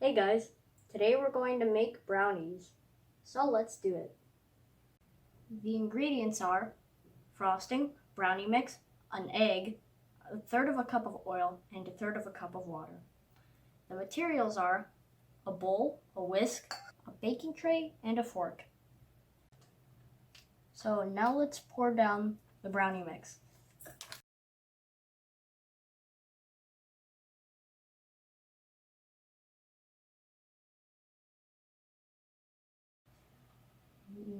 Hey guys, today we're going to make brownies. So let's do it. The ingredients are frosting, brownie mix, an egg, a third of a cup of oil, and a third of a cup of water. The materials are a bowl, a whisk, a baking tray, and a fork. So now let's pour down the brownie mix.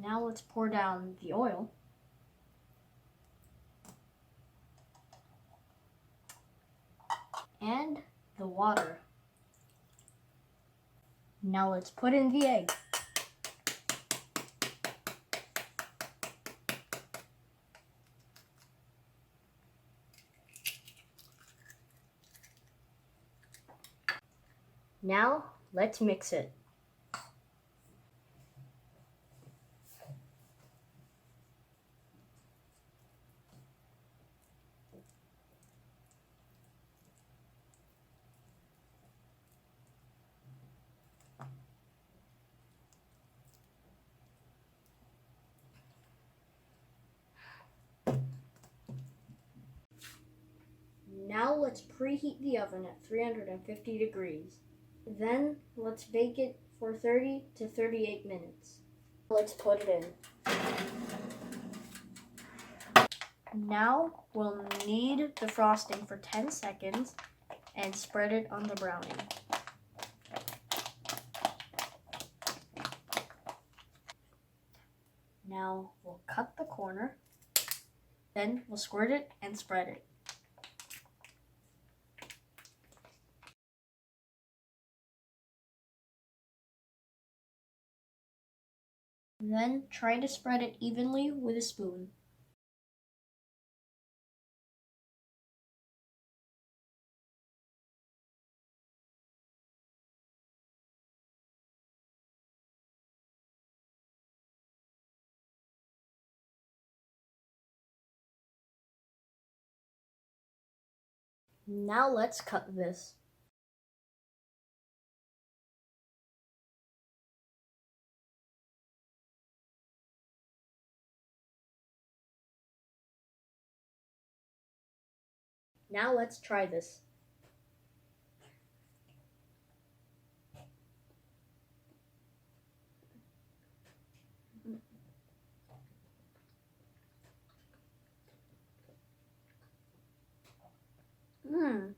Now let's pour down the oil. And the water. Now let's put in the egg. Now let's mix it. Now let's preheat the oven at 350 degrees. Then let's bake it for 30 to 38 minutes. Let's put it in. Now we'll knead the frosting for 10 seconds and spread it on the brownie. Now we'll cut the corner, then we'll squirt it and spread it. Then try to spread it evenly with a spoon. Now let's cut this. Now let's try this.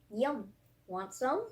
Yum. Want some?